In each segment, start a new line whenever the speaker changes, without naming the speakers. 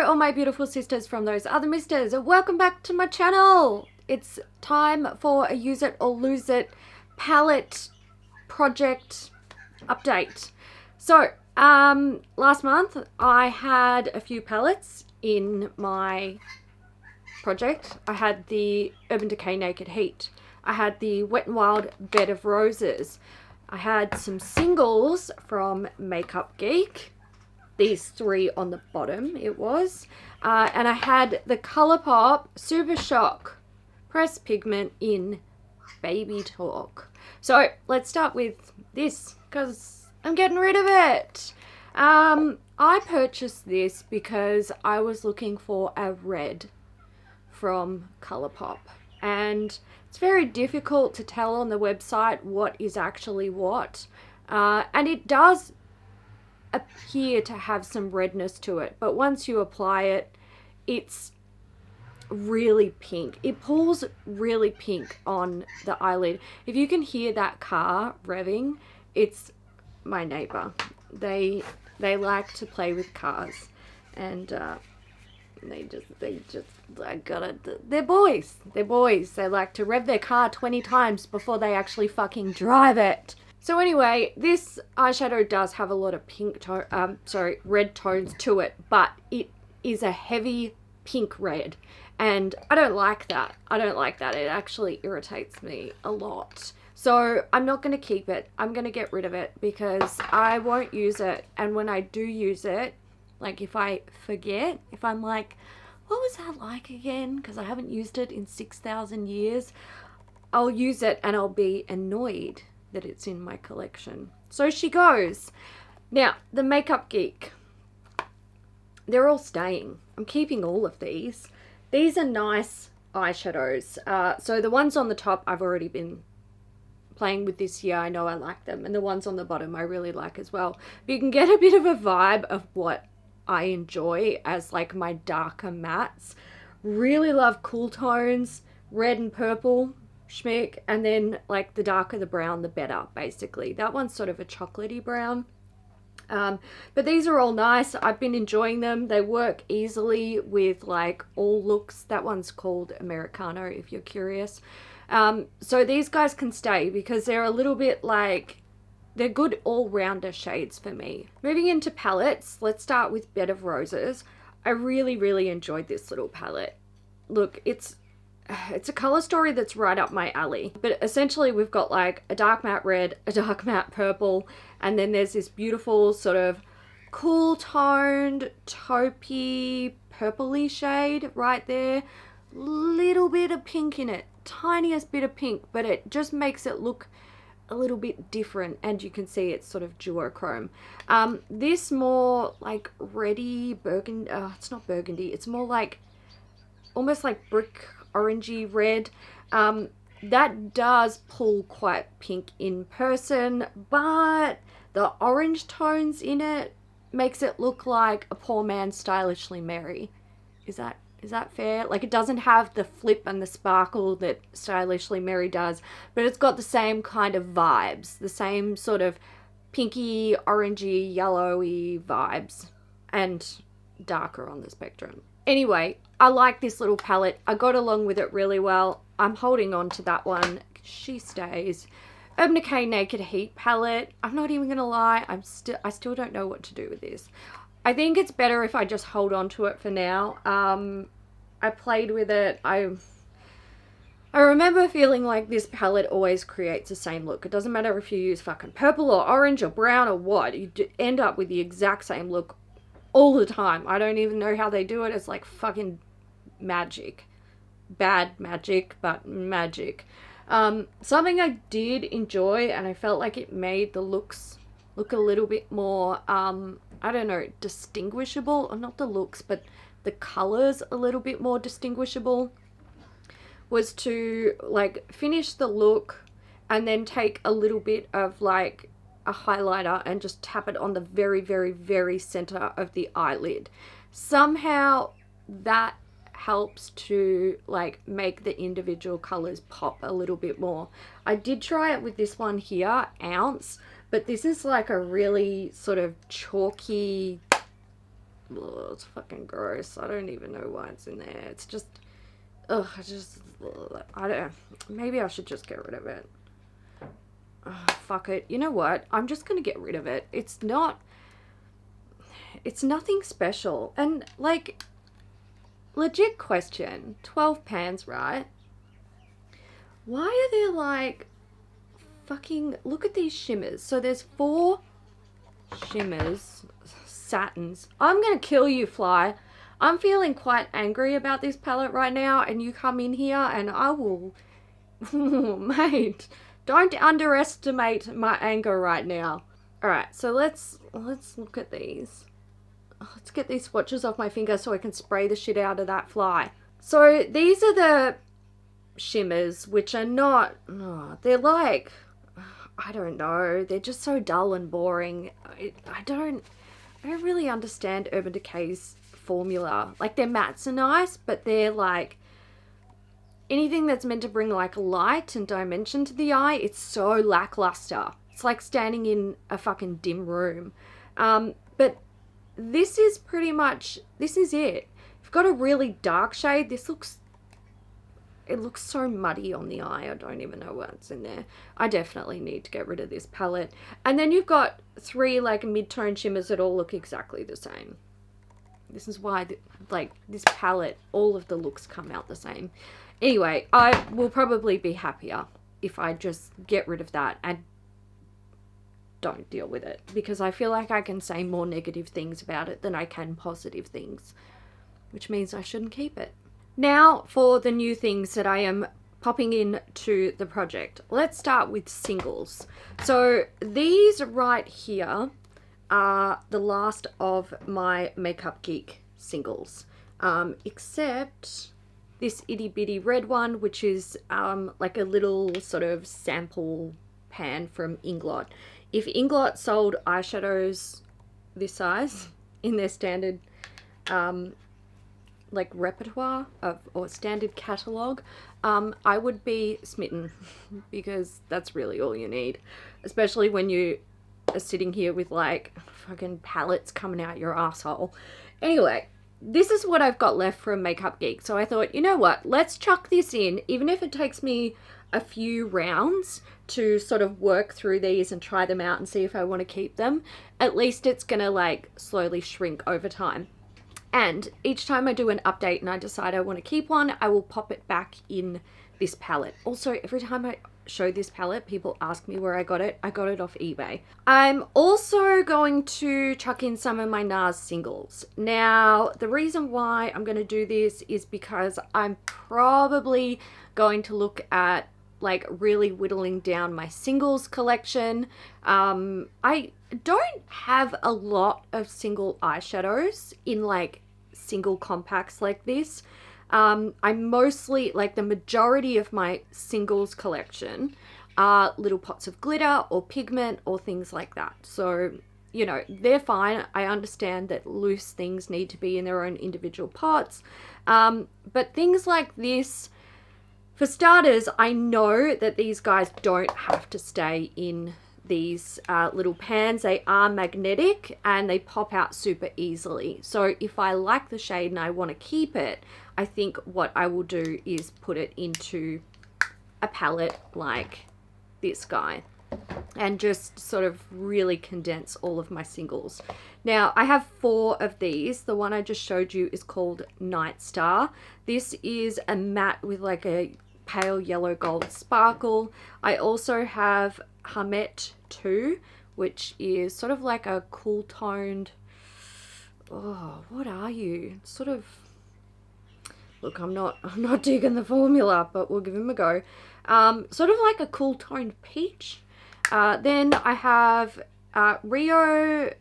all my beautiful sisters from those other misters, and welcome back to my channel. It's time for a use it or lose it palette project update. So last month I had a few palettes in my project. I had the Urban Decay Naked Heat, I had the Wet n Wild Bed of Roses, I had some singles from Makeup Geek, these three on the bottom it was, and I had the Colourpop Super Shock Pressed Pigment in Baby Talk. So let's start with this because I'm getting rid of it. I purchased this because I was looking for a red from Colourpop, and it's very difficult to tell on the website what is actually what, and it does appear to have some redness to it, but once you apply it, it's really pink. It pulls really pink on the eyelid. If you can hear that car revving, it's my neighbor. They like to play with cars, and they just I gotta, they're boys. They like to rev their car 20 times before they actually fucking drive it. So anyway, this eyeshadow does have a lot of red tones to it, but it is a heavy pink red, and I don't like that. It actually irritates me a lot. So I'm not going to keep it. I'm going to get rid of it because I won't use it. And when I do use it, like if I forget, if I'm like, what was that like again? Because I haven't used it in 6,000 years. I'll use it and I'll be annoyed that it's in my collection. So she goes. Now, the Makeup Geek, they're all staying. I'm keeping all of these. These are nice eyeshadows. So the ones on the top I've already been playing with this year. I know I like them. And the ones on the bottom I really like as well. But you can get a bit of a vibe of what I enjoy as like my darker mattes. Really love cool tones, red and purple. Schmick, and then like the darker the brown the better, basically. That one's sort of a chocolatey brown, but these are all nice. I've been enjoying them. They work easily with like all looks. That one's called Americano if you're curious. So these guys can stay because they're a little bit like, they're good all-rounder shades for me. Moving into palettes, let's start with Bed of Roses. I really enjoyed this little palette. Look, it's a color story that's right up my alley, but essentially we've got like a dark matte red, a dark matte purple, and then there's this beautiful sort of cool toned taupey purpley shade right there. Little bit of pink in it, tiniest bit of pink, but it just makes it look a little bit different, and you can see it's sort of duochrome. This more like reddy burgundy, it's not burgundy, it's more like almost like brick orangey red. That does pull quite pink in person, but the orange tones in it makes it look like a poor man's Stylishly Merry. Is that fair? Like, it doesn't have the flip and the sparkle that Stylishly Merry does, but it's got the same kind of vibes, the same sort of pinky, orangey, yellowy vibes, and darker on the spectrum. Anyway, I like this little palette. I got along with it really well. I'm holding on to that one. She stays. Urban Decay Naked Heat palette. I'm not even gonna lie. I still don't know what to do with this. I think it's better if I just hold on to it for now. I played with it. I remember feeling like this palette always creates the same look. It doesn't matter if you use fucking purple or orange or brown or what. You end up with the exact same look all the time. I don't even know how they do it. It's like fucking magic. Bad magic, but magic. Something I did enjoy, and I felt like it made the looks look a little bit more, I don't know, distinguishable. Or not the looks, but the colors a little bit more distinguishable, was to like finish the look and then take a little bit of like a highlighter and just tap it on the very center of the eyelid. Somehow that helps to like make the individual colors pop a little bit more. I did try it with this one here, Ounce, but this is like a really sort of chalky ugh, it's fucking gross. I don't even know why it's in there. It's just, ugh, I don't, maybe I should just get rid of it. Ugh, fuck it. You know what? I'm just gonna get rid of it. It's nothing special. And like, legit question, 12 pans, right? Why are there like fucking, look at these shimmers. So there's 4 shimmers, satins. I'm gonna kill you, Fly. I'm feeling quite angry about this palette right now, and you come in here and I will mate, don't underestimate my anger right now. All right, so let's look at these. Let's get these swatches off my finger so I can spray the shit out of that fly. So these are the shimmers, which are not, oh, they're like, I don't know, they're just so dull and boring. I don't really understand Urban Decay's formula. Like, their mattes are nice, but they're like, anything that's meant to bring like light and dimension to the eye, it's so lackluster. It's like standing in a fucking dim room. But this is pretty much, this is it. If you've got a really dark shade, it looks so muddy on the eye. I don't even know what's in there. I definitely need to get rid of this palette. And then you've got 3 like mid-tone shimmers that all look exactly the same. This is why like this palette, all of the looks come out the same. Anyway, I will probably be happier if I just get rid of that and don't deal with it, because I feel like I can say more negative things about it than I can positive things, which means I shouldn't keep it. Now for the new things that I am popping into the project. Let's start with singles. So these right here are the last of my Makeup Geek singles, except this itty bitty red one, which is like a little sort of sample pan from Inglot. If Inglot sold eyeshadows this size in their standard like repertoire of, or standard catalog, I would be smitten, because that's really all you need, especially when you are sitting here with like fucking palettes coming out your asshole. Anyway, this is what I've got left from Makeup Geek, so I thought, you know what, let's chuck this in, even if it takes me a few rounds to sort of work through these and try them out and see if I want to keep them. At least it's gonna like slowly shrink over time. And each time I do an update and I decide I want to keep one, I will pop it back in this palette. Also, every time I show this palette, people ask me where I got it. I got it off eBay. I'm also going to chuck in some of my NARS singles. Now, the reason why I'm going to do this is because I'm probably going to look at like really whittling down my singles collection. I don't have a lot of single eyeshadows in like single compacts like this. I mostly, like the majority of my singles collection are little pots of glitter or pigment or things like that. So, you know, they're fine. I understand that loose things need to be in their own individual pots. But things like this, for starters, I know that these guys don't have to stay in these little pans. They are magnetic and they pop out super easily. So if I like the shade and I want to keep it, I think what I will do is put it into a palette like this guy and just sort of really condense all of my singles. Now I have 4 of these. The one I just showed you is called Night Star. This is a matte with like a pale yellow gold sparkle. I also have Hammamet II, which is sort of like a cool toned, oh, what are you? Sort of, look, I'm not digging the formula, but we'll give him a go. Sort of like a cool toned peach. Then I have Rio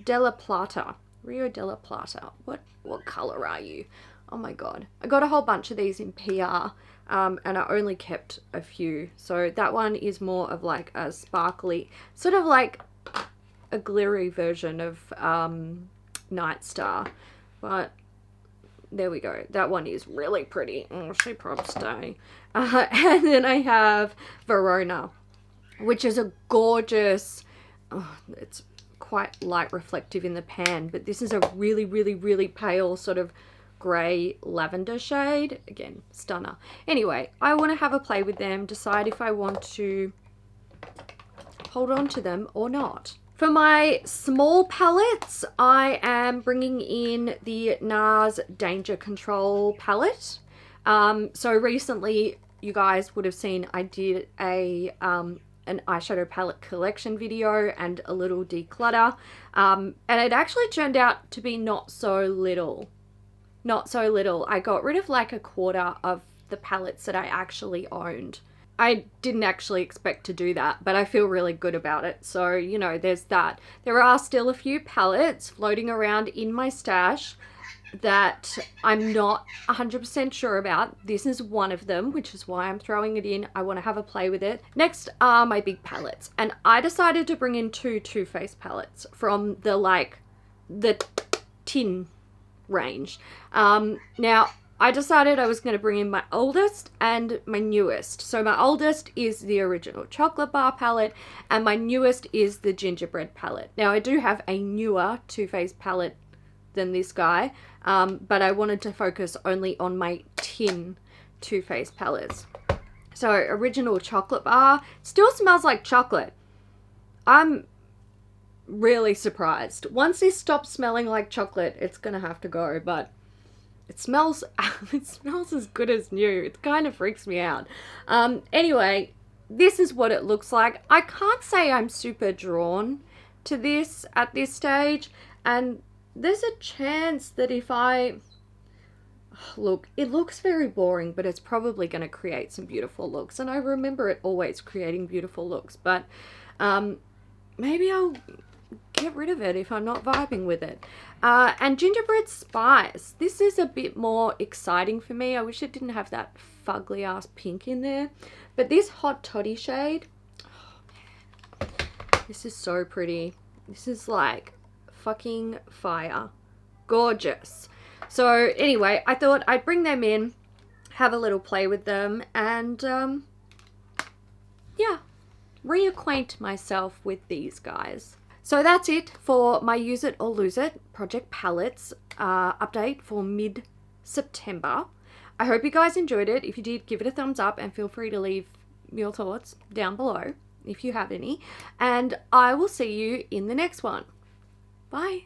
della Plata. Rio della Plata. What color are you? Oh my god. I got a whole bunch of these in PR. And I only kept a few. So that one is more of like a sparkly, sort of like a glittery version of Night Star. But there we go. That one is really pretty. Oh, she probably stay. And then I have Verona, which is a gorgeous, oh, it's quite light reflective in the pan, but this is a really, really, really pale sort of grey lavender shade. Again, stunner. Anyway, I want to have a play with them, decide if I want to hold on to them or not. For my small palettes, I am bringing in the NARS Danger Control palette. So recently, you guys would have seen I did an eyeshadow palette collection video and a little declutter. And it actually turned out to be not so little. Not so little. I got rid of like a quarter of the palettes that I actually owned. I didn't actually expect to do that, but I feel really good about it. So, you know, there's that. There are still a few palettes floating around in my stash that I'm not 100% sure about. This is one of them, which is why I'm throwing it in. I want to have a play with it. Next are my big palettes, and I decided to bring in two Too Faced palettes from the tin range. Now, I decided I was going to bring in my oldest and my newest. So my oldest is the original chocolate bar palette, and my newest is the gingerbread palette. Now, I do have a newer Too Faced palette than this guy, but I wanted to focus only on my tin Too Faced palettes. So original chocolate bar still smells like chocolate. I'm really surprised. Once this stops smelling like chocolate, it's gonna have to go, but it smells as good as new. It kind of freaks me out. Anyway, this is what it looks like. I can't say I'm super drawn to this at this stage, and there's a chance that if look, it looks very boring, but it's probably going to create some beautiful looks, and I remember it always creating beautiful looks, but maybe I'll get rid of it if I'm not vibing with it. And Gingerbread Spice. This is a bit more exciting for me. I wish it didn't have that fugly ass pink in there. But this Hot Toddy shade, oh man, this is so pretty. This is like fucking fire. Gorgeous. So anyway, I thought I'd bring them in, have a little play with them, and yeah, reacquaint myself with these guys. So that's it for my Use It or Lose It project palettes update for mid-September. I hope you guys enjoyed it. If you did, give it a thumbs up and feel free to leave your thoughts down below if you have any. And I will see you in the next one. Bye.